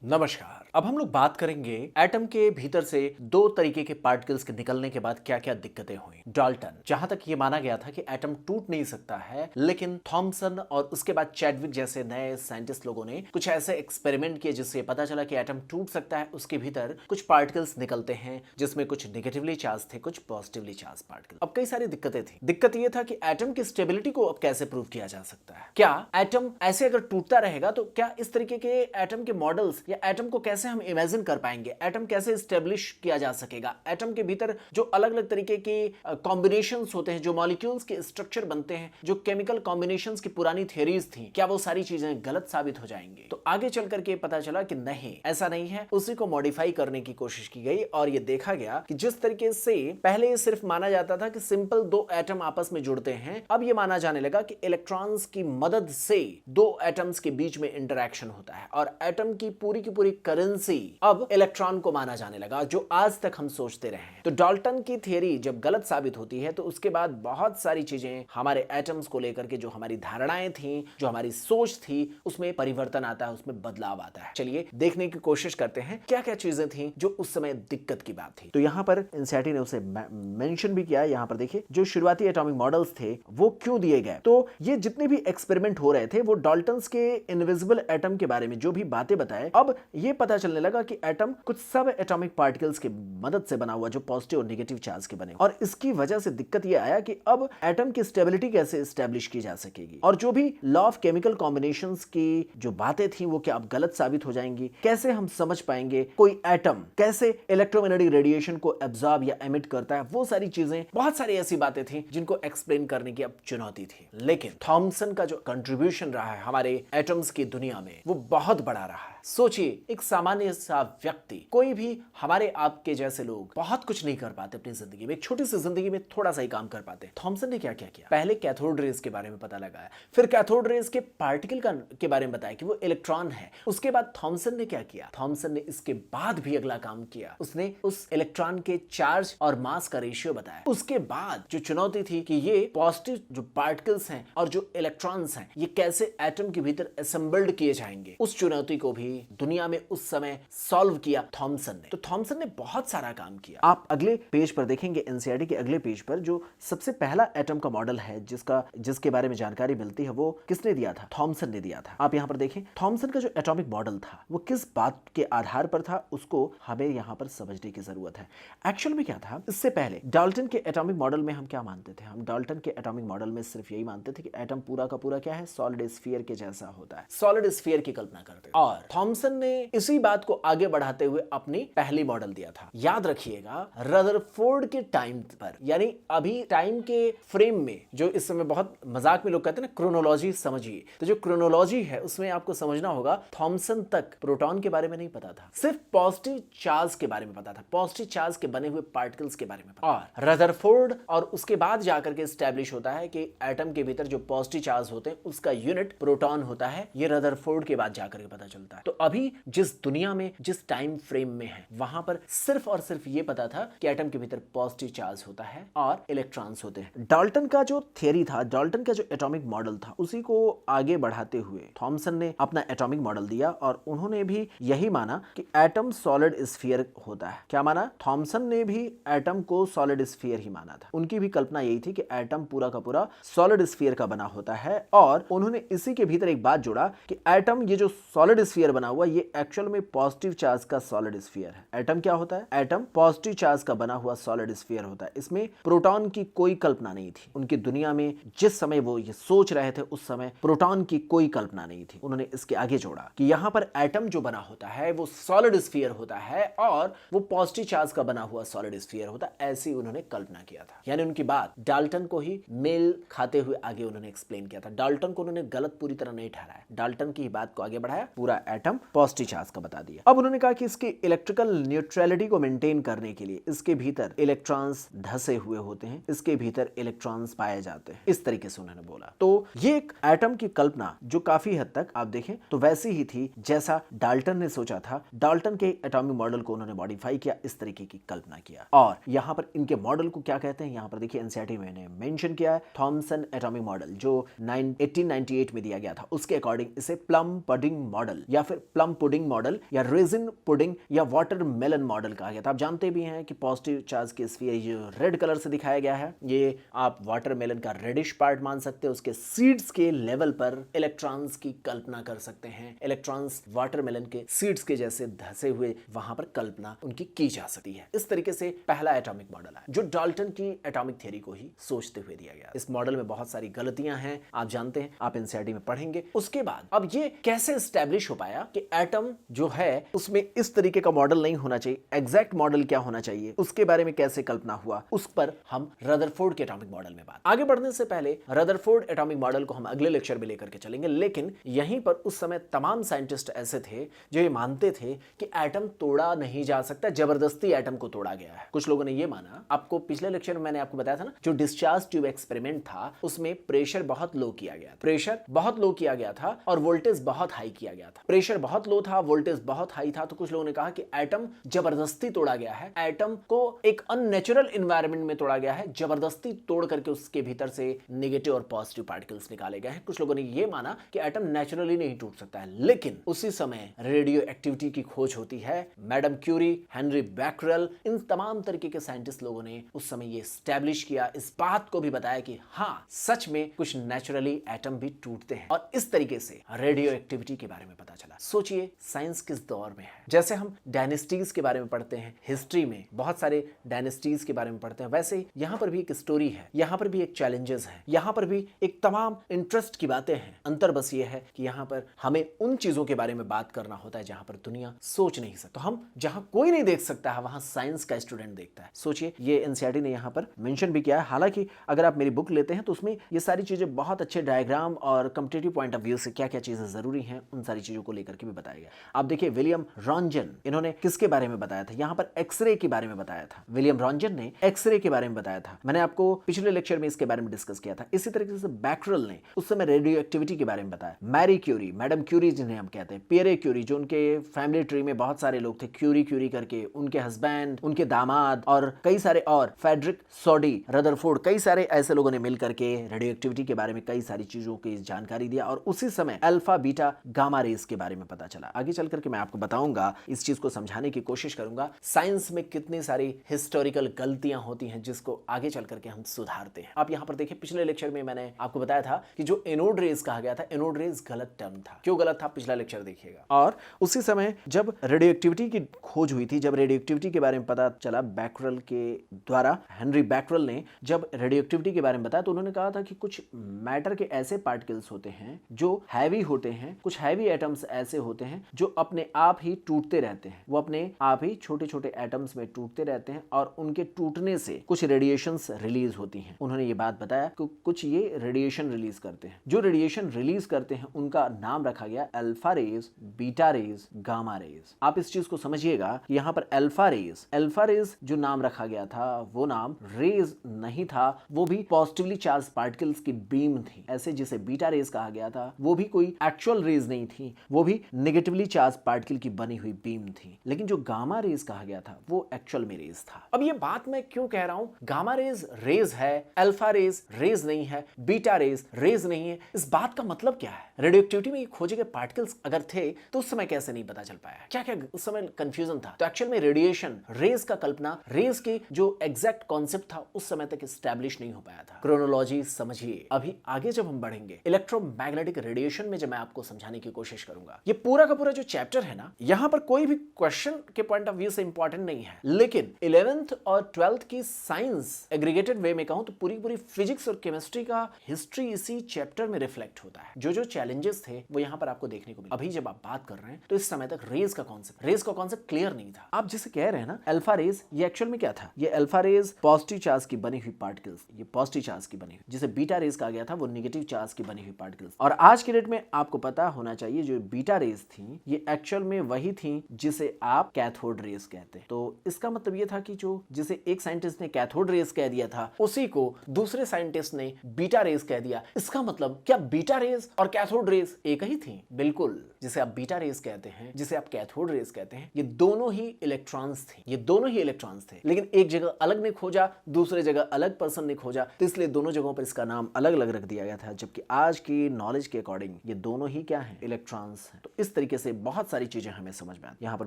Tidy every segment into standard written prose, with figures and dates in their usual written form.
नमस्कार। अब हम लोग बात करेंगे एटम के भीतर से दो तरीके के पार्टिकल्स के निकलने के बाद क्या क्या दिक्कतें हुई। डाल्टन, जहां तक ये माना गया था कि एटम टूट नहीं सकता है, लेकिन थॉमसन और उसके बाद चैडविक जैसे नए साइंटिस्ट लोगों ने कुछ ऐसे एक्सपेरिमेंट किए जिससे पता चला कि एटम टूट सकता है। उसके भीतर कुछ पार्टिकल्स निकलते हैं जिसमें कुछ नेगेटिवली चार्ज थे, कुछ पॉजिटिवली चार्ज पार्टिकल। अब कई सारी दिक्कतें थी। दिक्कत यह था कि एटम की स्टेबिलिटी को अब कैसे प्रूव किया जा सकता है। क्या एटम ऐसे अगर टूटता रहेगा तो क्या इस तरीके के एटम के मॉडल्स या एटम को कैसे हम इमेजिन कर पाएंगे, एटम कैसे स्टेब्लिश किया जा सकेगा, एटम के भीतर जो अलग अलग तरीके के कॉम्बिनेशंस होते हैं, जो मॉलिक्यूल्स के स्ट्रक्चर बनते हैं, जो केमिकल कॉम्बिनेशंस की पुरानी थियरीज थी, क्या वो सारी चीजें गलत साबित हो जाएंगी। तो आगे चल करके पता चला कि नहीं, ऐसा नहीं है। उसी को मॉडिफाई करने की कोशिश की गई और ये देखा गया कि जिस तरीके से पहले सिर्फ माना जाता था कि सिंपल दो एटम आपस में जुड़ते हैं, अब ये माना जाने लगा कि इलेक्ट्रॉन्स की मदद से दो एटम्स के बीच में इंटरेक्शन होता है और एटम की पूरी करेंसी अब इलेक्ट्रॉन को माना जाने लगा, जो आज तक हम सोचते रहे हैं। तो डाल्टन की थियरी जब गलत साबित होती है तो उसके बाद बहुत सारी चीजें हमारे एटम्स को लेकर के, जो हमारी धारणाएं थी, जो हमारी सोच थी, उसमें परिवर्तन आता है, उसमें बदलाव आता है। चलिए देखने की कोशिश करते हैं क्या क्या चीजें थी जो उस समय दिक्कत की बात थी। तो यहां पर एनसीईआरटी ने उसे मेंशन भी किया है। यहां पर देखिए जो शुरुआती एटॉमिक मॉडल्स थे वो क्यों दिए गए। तो ये जितने भी एक्सपेरिमेंट हो रहे थे वो डाल्टन्स के इनविजिबल एटम के बारे में जो भी बातें बताए, अब ये पता चलने लगा कि एटम कुछ सब एटॉमिक पार्टिकल्स की मदद से बना हुआ, जो पॉजिटिव और नेगेटिव चार्ज के बने, और इसकी वजह से दिक्कत ये आया कि अब एटम की स्टेबिलिटी कैसे एस्टेब्लिश की जा सकेगी और जो भी लॉ ऑफ केमिकल कॉम्बिनेशंस की जो बातें थी वो क्या अब गलत साबित हो जाएंगी। कैसे हम समझ पाएंगे कोई एटम कैसे इलेक्ट्रोमैग्नेटिक रेडिएशन को एब्जॉर्ब या एमिट करता है। वो सारी चीजें, बहुत सारी ऐसी बातें थी जिनको एक्सप्लेन करने की अब चुनौती थी। लेकिन थॉमसन का जो कंट्रीब्यूशन रहा है हमारे एटम्स की दुनिया में वो बहुत बड़ा रहा है। सोचिए, एक सामान्य सा व्यक्ति, कोई भी हमारे आपके जैसे लोग बहुत कुछ नहीं कर पाते अपनी जिंदगी में, एक छोटी सी जिंदगी में थोड़ा सा ही काम कर पाते। थॉमसन ने क्या क्या किया, पहले कैथोड रेज के बारे में पता लगाया, फिर कैथोड रेज के पार्टिकल के बारे में बताया कि वो इलेक्ट्रॉन है। उसके बाद थॉमसन ने क्या किया, थॉमसन ने इसके बाद भी अगला काम किया, उसने उस इलेक्ट्रॉन के चार्ज और मास का रेशियो बताया। उसके बाद जो चुनौती थी कि ये पॉजिटिव जो पार्टिकल्स हैं और जो इलेक्ट्रॉन्स हैं ये कैसे एटम के भीतर असेंबल्ड किए जाएंगे, उस चुनौती को भी दुनिया में उस समय सॉल्व किया थॉमसन ने। तो थॉमसन ने बहुत सारा काम किया। आप अगले पेज पर देखेंगे, एनसीईआरटी के अगले पेज पर जो सबसे पहला एटम का मॉडल है जिसके बारे में जानकारी मिलती है वो किसने दिया था, थॉमसन ने दिया था। आप यहां पर देखें थॉमसन का जो एटॉमिक मॉडल था वो किस बात के आधार पर था, उसको हमें यहां पर समझने की जरूरत है। एक्चुअल में क्या था, इससे पहले डाल्टन के एटॉमिक मॉडल में हम क्या मानते थे, हम डाल्टन के एटॉमिक मॉडल में सिर्फ यही मानते थे कि एटम पूरा का पूरा क्या है, सॉलिड स्फीयर के जैसा होता है, सॉलिड स्फीयर की कल्पना करते थे। और थॉमसन ने इसी बात को आगे बढ़ाते हुए अपनी पहली मॉडल दिया था। याद रखिएगा, रदरफोर्ड के टाइम पर, यानी अभी टाइम के फ्रेम में, जो इस समय बहुत मजाक में लोग कहते हैं ना क्रोनोलॉजी समझिए, तो जो क्रोनोलॉजी है उसमें आपको समझना होगा थॉमसन तक प्रोटॉन के बारे में नहीं पता था, सिर्फ पॉजिटिव चार्ज के बारे में पता था, पॉजिटिव चार्ज के बने हुए पार्टिकल्स के बारे में पता। और रदरफोर्ड और उसके बाद जाकर के एस्टैब्लिश होता है कि एटम के भीतर जो पॉजिटिव चार्ज होते हैं उसका यूनिट प्रोटॉन होता है। ये रदरफोर्ड के बाद जाकर के पता चलता है। तो अभी जिस दुनिया में, जिस टाइम फ्रेम में है, वहां पर सिर्फ और सिर्फ ये पता था कि एटम के भीतर पॉजिटिव चार्ज होता है और इलेक्ट्रॉन्स होते हैं। डाल्टन का जो थियरी था, डाल्टन का जो एटॉमिक मॉडल था, उसी को आगे बढ़ाते हुए थॉमसन ने अपना एटॉमिक मॉडल दिया और उन्होंने भी यही माना कि एटम सॉलिड स्फीयर होता है। क्या माना, थॉमसन ने भी एटम को सॉलिड स्फीयर ही माना था। उनकी भी कल्पना यही थी कि एटम पूरा का पूरा सॉलिड स्फीयर का बना होता है और उन्होंने इसी के भीतर एक बात जोड़ा कि एटम, ये जो सॉलिड स्फीयर बना हुआ, ये एक्चुअल में पॉजिटिव चार्ज का सॉलिड स्फीयर है। एटम क्या होता है, एटम पॉजिटिव चार्ज का बना हुआ सॉलिड स्फीयर होता है। इसमें प्रोटॉन की कोई कल्पना नहीं थी। उनकी दुनिया में जिस समय वो ये सोच रहे थे उस समय प्रोटॉन की कोई कल्पना नहीं थी। उन्होंने इसके आगे जोड़ा कि यहां पर एटम जो बना होता है वो सॉलिड स्फीयर होता है और वो पॉजिटिव चार्ज का बना हुआ सॉलिड स्फीयर होता है। ऐसी उन्होंने कल्पना किया था। यानी उनकी बात डाल्टन को ही मेल खाते हुए आगे उन्होंने एक्सप्लेन किया था। डाल्टन को उन्होंने गलत पूरी तरह नहीं ठहराया, डाल्टन की बात को आगे बढ़ाया, पूरा एटम पॉजिटिव चार्ज का बता दिया। अब उन्होंने कहा कि इसकी इलेक्ट्रिकल न्यूट्रलिटी को मेंटेन करने के लिए इसके भीतर इलेक्ट्रॉन्स धसे हुए होते हैं, इसके भीतर इलेक्ट्रॉन्स पाए जाते हैं। इस तरीके से उन्होंने बोला। तो ये एक एटम की कल्पना जो काफी हद तक आप देखें तो वैसी ही थी जैसा डाल्टन ने सोचा था। डाल्टन के एटॉमिक मॉडल को उन्होंने मॉडिफाई किया, इस तरीके की कल्पना किया। और यहां पर इनके मॉडल को क्या कहते हैं, यहां पर देखिए एनसीईआरटी में मेंशन किया है, थॉमसन एटॉमिक मॉडल जो 1898 में दिया गया था, उसके अकॉर्डिंग इसे प्लम पडिंग मॉडल या फिर फिर प्लम पुडिंग मॉडल या रेजिन पुडिंग या वाटरमेलन मॉडल कहा गया था। आप जानते भी हैं कि पॉजिटिव चार्ज के स्फीयर जो रेड कलर से दिखाया गया है, ये आप वाटरमेलन का रेडिश पार्ट मान सकते हैं। उसके सीड्स के लेवल पर इलेक्ट्रॉन्स की कल्पना कर सकते हैं। इलेक्ट्रॉन्स वाटरमेलन के सीड्स के जैसे धसे हुए वहां पर कल्पना उनकी की जा सकती है। इस तरीके से पहला एटॉमिक मॉडल है जो डाल्टन की एटॉमिक थ्योरी को ही सोचते हुए दिया गया। इस मॉडल में बहुत सारी गलतियां हैं, आप जानते हैं, आप एनसीईआरटी में पढ़ेंगे। उसके बाद अब ये कैसे एस्टैब्लिश हो पाया कि एटम जो है उसमें इस तरीके का मॉडल नहीं होना चाहिए, एग्जैक्ट मॉडल क्या होना चाहिए, उसके बारे में कैसे कल्पना हुआ, उस पर हम रदरफोर्ड के एटॉमिक मॉडल में बात। आगे बढ़ने से पहले रदरफोर्ड एटॉमिक मॉडल को हम अगले लेक्चर में लेकर के चलेंगे, लेकिन यहीं पर उस समय तमाम साइंटिस्ट ऐसे थे जो ये मानते थे कि एटम तोड़ा नहीं जा सकता, जबरदस्ती एटम को तोड़ा गया है। कुछ लोगों ने ये माना, आपको पिछले लेक्चर में मैंने आपको बताया था ना, जो डिस्चार्ज ट्यूब एक्सपेरिमेंट था उसमें प्रेशर बहुत लो किया गया था, प्रेशर बहुत लो किया गया था और वोल्टेज बहुत हाई किया गया था। प्रेशर बहुत लो था, वोल्टेज बहुत हाई था, तो कुछ लोगों ने कहा कि एटम जबरदस्ती तोड़ा गया है, एटम को एक अननेचुरल एनवायरनमेंट में तोड़ा गया है, जबरदस्ती तोड़ करके उसके भीतर से नेगेटिव और पॉजिटिव पार्टिकल्स निकाले गए हैं। कुछ लोगों ने यह माना कि एटम नेचुरली नहीं टूट सकता है, लेकिन उसी समय रेडियो एक्टिविटी की खोज होती है। मैडम क्यूरी, हेनरी बैकरेल, इन तमाम तरीके के साइंटिस्ट लोगों ने उस समय ये एस्टैब्लिश किया, इस बात को भी बताया कि हाँ, सच में कुछ नेचुरली एटम भी टूटते हैं, और इस तरीके से रेडियो एक्टिविटी के बारे में पता चला। सोचिए साइंस किस दौर में है। जैसे हम डायनेस्टीज के बारे में पढ़ते हैं, हिस्ट्री में बहुत सारे डायनेस्टीज के बारे में पढ़ते हैं, वैसे यहां पर भी एक स्टोरी है, यहां पर भी एक चैलेंजेस है, यहां पर भी एक तमाम इंटरेस्ट की बातें हैं। अंतर बस ये है कि यहां पर हमें उन चीजों के बारे में बात करना होता है जहां पर दुनिया सोच नहीं सकती। तो हम जहां कोई नहीं देख सकता है वहां साइंस का स्टूडेंट देखता है। सोचिए, ये एनसीईआरटी ने यहां पर मेंशन भी किया है। हालांकि अगर आप मेरी बुक लेते हैं तो उसमें ये सारी चीजें बहुत अच्छे डायग्राम और कॉम्पिटिटिव पॉइंट ऑफ व्यू से क्या क्या चीजें जरूरी हैं उन सारी चीजों को लेकर के भी बताया गया। आप देखिए, विलियम रॉन्जन, इन्होंने किसके बारे में बताया था, यहां पर एक्सरे के बारे में बताया था। विलियम रॉन्जन ने एक्सरे के बारे में बताया था, मैंने आपको पिछले लेक्चर में इसके बारे में डिस्कस किया था। इसी तरीके से बैकरेल ने उस समय रेडियो एक्टिविटी के बारे में बताया। मैरी क्यूरी, मैडम क्यूरी जिन्हें हम कहते हैं, पियरे क्यूरी, जो उनके फैमिली ट्री में बहुत सारे लोग थे, क्यूरी क्यूरी करके, उनके हस्बैंड, उनके दामाद और कई सारे और, फेडरिक सॉडी, रदरफोर्ड, कई सारे ऐसे लोगों ने मिलकर के रेडियो एक्टिविटी के बारे में कई सारी चीजों की जानकारी दिया। और उसी समय अल्फा बीटा गामा रेस के बारे में पता चला। आगे चल करके मैं आपको बताऊंगा, इस चीज को समझाने की कोशिश करूंगा, साइंस में कितनी सारी हिस्टोरिकल गलतियां होती हैं जिसको आगे चल करके हम सुधारते हैं। आप यहां पर देखिए, पिछले लेक्चर में मैंने आपको बताया था कि जो एनोड रेस कहा गया था, एनोड रेस गलत टर्म था। क्यों गलत था, पिछला लेक्चर देखिएगा। और उसी समय जब रेडियो एक्टिविटी की खोज हुई थी, जब रेडियो एक्टिविटी के बारे में पता चला बैकरेल के द्वारा, हेनरी बैकरेल ने जब रेडियो एक्टिविटी के बारे में बताया तो उन्होंने कहा था कि कुछ मैटर के ऐसे पार्टिकल्स होते हैं जो हैवी होते हैं, कुछ हैवी एटम्स ऐसे होते हैं जो अपने आप ही टूटते रहते हैं, वो अपने आप ही छोटे छोटे एटम्स में टूटते रहते हैं और उनके टूटने से कुछ रेडिएशंस रिलीज होती हैं। उन्होंने ये बात बताया कि कुछ ये रेडिएशन रिलीज करते हैं, जो रेडिएशन रिलीज करते हैं उनका नाम रखा गया alpha rays, beta rays, gamma rays. आप इस चीज को समझिएगा, यहाँ पर अल्फा रेज जो नाम रखा गया था वो नाम रेज नहीं था, वो भी पॉजिटिवली चार्ज पार्टिकल्स की बीम थी। ऐसे जिसे बीटा रेज कहा गया था वो भी कोई एक्चुअल रेज नहीं थी, वो भी नेगेटिवली चार्ज पार्टिकल की बनी हुई बीम थी। लेकिन जो गामा रेज कहा गया था वो एक्चुअल में रेज था। अब ये बात मैं क्यों कह रहा हूं, गामा रेज रेज है, अल्फा रेज रेज नहीं है, बीटा रेज रेज नहीं है, इस बात का मतलब क्या है? रेडियो एक्टिविटी में खोजे गए पार्टिकल्स अगर थे तो उस समय कैसे नहीं पता चल पाया, क्या क्या उस समय कंफ्यूजन था? तो एक्चुअल में रेडिएशन रेज का कल्पना, रेज की जो एग्जैक्ट कॉन्सेप्ट था उस समय तक एस्टैब्लिश नहीं हो पाया था। क्रोनोलॉजी समझिए। अभी आगे जब हम बढ़ेंगे इलेक्ट्रोमैग्नेटिक रेडिएशन में जब मैं आपको समझाने की कोशिश करूंगा, ये पूरा का पूरा जो चैप्टर है ना, यहां पर कोई भी क्वेश्चन के पॉइंट ऑफ व्यू से इंपॉर्टेंट नहीं है, लेकिन 11th और 12th की साइंस एग्रीगेटेड वे में कहूं तो पूरी फिजिक्स और केमिस्ट्री का हिस्ट्री इसी चैप्टर में रिफ्लेक्ट होता है। जो चैलेंजेस थे वो यहां पर आपको देखने को मिले। अभी जब आप बात कर रहे हैं तो इस समय तक रेज का कॉन्सेप्ट क्लियर नहीं था। आप जिसे कह रहे हैं ना अल्फा रेज, ये एक्चुअल में क्या था? ये अल्फा रेज पॉजिटिव चार्ज की बनी हुई पार्टिकल्स, ये पॉजिटिव चार्ज की बनी हुई, जिसे बीटा रेज कहा गया था वो नेगेटिव चार्ज की बनी हुई पार्टिकल्स। और आज के डेट में आपको पता होना चाहिए जो बीटा रेज थी ये एक्चुअल में वही थी जिसे आप कैथोड रेज कहते हैं। तो इसका मतलब ये था कि जो जिसे एक साइंटिस्ट ने कैथोड रेज कह दिया था उसी को दूसरे साइंटिस्ट ने बीटा रेज कह दिया। इसका मतलब क्या बीटा रेज और कैथोड रेज एक ही थी? बिल्कुल। जिसे आप बीटा रेज कहते हैं, जिसे आप कैथोड रेज कहते हैं, ये दोनों ही इलेक्ट्रॉन्स थे, ये दोनों ही इलेक्ट्रॉन्स थे, लेकिन एक जगह अलग ने खोजा, दूसरे जगह अलग पर्सन ने खोजा, तो इसलिए दोनों जगहों पर इसका नाम अलग अलग रख दिया गया था। जबकि आज की नॉलेज के अकॉर्डिंग ये दोनों ही क्या है? इलेक्ट्रॉन्स हैं। तो इस तरीके से बहुत सारी चीजें हमें समझ में आती। यहाँ पर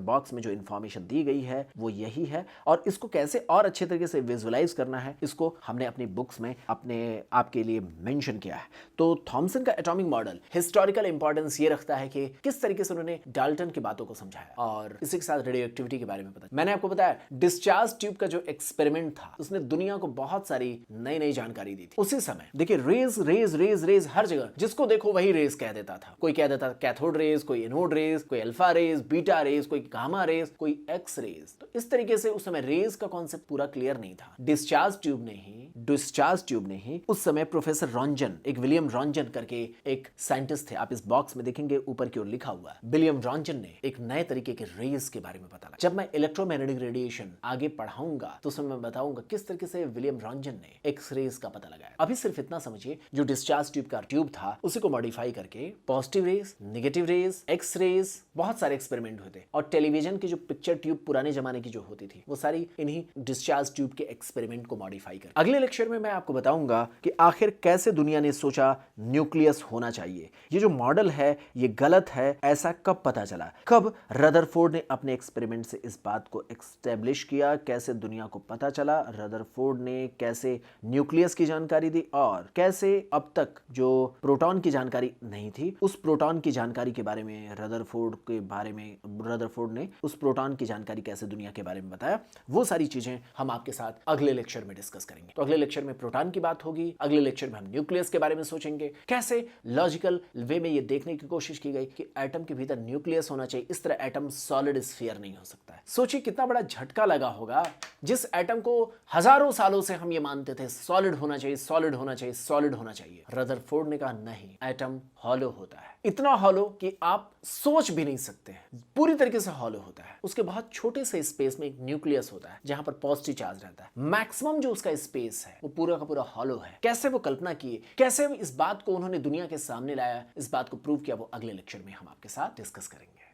बॉक्स में जो इन्फॉर्मेशन दी गई है वो यही है, और इसको कैसे और अच्छे तरीके से विजुअलाइज करना है इसको हमने अपनी बुक्स में अपने आपके लिए मेंशन किया है। तो थॉमसन का एटॉमिक मॉडल हिस्टोरिकल इंपॉर्टेंस ये रखता है कि किस तरीके से उन्होंने डाल्टन की बातों को समझाया और इसी के साथ रेडियो एक्टिविटी के बारे में पता। मैंने आपको बताया डिस्चार्ज ट्यूब का जो एक्सपेरिमेंट था उसने दुनिया को बहुत सारी नई नई जानकारी दी थी। उसी समय देखिए रेज रेज रेज रेज हर जगह, जिसको देखो वही रेज कह देता था। कोई कह देता कैथोड रेज, कोई एनोड रेज, कोई अल्फा रेज, बीटा रेज, कोई गामा रेज, कोई एक्स रेज। तो इस तरीके से उस समय रेज का कॉन्सेप्ट पूरा क्लियर नहीं था। डिस्चार्ज ट्यूब ने ही उस समय प्रोफेसर रॉन्जन, एक विलियम रॉन्जन करके एक साइंटिस्ट थे, आप इस बॉक्स में देखेंगे ऊपर की ओर लिखा हुआ है, विलियम रॉन्जन ने एक नए तरीके के रेज के बारे में पता लगा। जब मैं इलेक्ट्रोमैग्नेटिक रेडिएशन आगे पढ़ाऊंगा तो उसमें मैं बताऊंगा किस तरीके से विलियम रॉन्जन ने एक्स रेज का पता लगाया। अभी सिर्फ इतना समझिए, जो डिस्चार्ज ट्यूब का ट्यूब था उसी को मॉडिफाई करके positive rays, negative rays, X rays, बहुत सारे एक्सपेरिमेंट हुए थे। और टेलीविजन की जो पिक्चर ट्यूब पुराने जमाने की जो होती थी वो सारी इन्हीं डिस्चार्ज ट्यूब के एक्सपेरिमेंट को मॉडिफाई कर। अगले लेक्चर में मैं आपको बताऊंगा कि आखिर कैसे दुनिया ने सोचा न्यूक्लियस होना चाहिए। ये जो मॉडल है ये गलत है, ऐसा कब पता चला, कब रदरफोर्ड ने अपने एक्सपेरिमेंट से इस बात को एस्टेब्लिश किया, कैसे दुनिया को पता चला, रदरफोर्ड ने कैसे न्यूक्लियस की जानकारी दी और कैसे अब तक जो प्रोटॉन की जानकारी नहीं थी उस प्रोटॉन की जानकारी के बारे में रदरफोर्ड ने उस प्रोटॉन की जानकारी कैसे दुनिया के बारे में बताया। वो सारी चीजें हम आपके साथ अगले लेक्चर में डिस्कस करेंगे। तो अगले लेक्चर में प्रोटॉन की बात होगी, अगले लेक्चर में हम न्यूक्लियस के बारे में सोचेंगे, कैसे लॉजिकल वे में ये देखने की कोशिश की गई कि एटम के भीतर न्यूक्लियस होना चाहिए, इस तरह एटम सॉलिड स्फीयर नहीं हो सकता है। सोचिए कितना बड़ा झटका लगा होगा, जिस एटम को हजारों सालों से हम ये मानते थे सॉलिड होना चाहिए, सॉलिड होना चाहिए, सॉलिड होना चाहिए। रदरफोर्ड ने कहा नहीं, एटम हॉलो होता है, इतना हॉलो कि आप सोच भी नहीं सकते हैं, पूरी तरीके से हॉलो होता है। उसके बहुत छोटे से स्पेस में एक न्यूक्लियस होता है जहां पर पॉजिटिव चार्ज रहता है। मैक्सिमम जो उसका स्पेस है वो पूरा का पूरा हॉलो है। कैसे वो कल्पना किए, कैसे इस बात को उन्होंने दुनिया के सामने लाया, इस बात को प्रूव किया, वो अगले लेक्चर में हम आपके साथ डिस्कस करेंगे।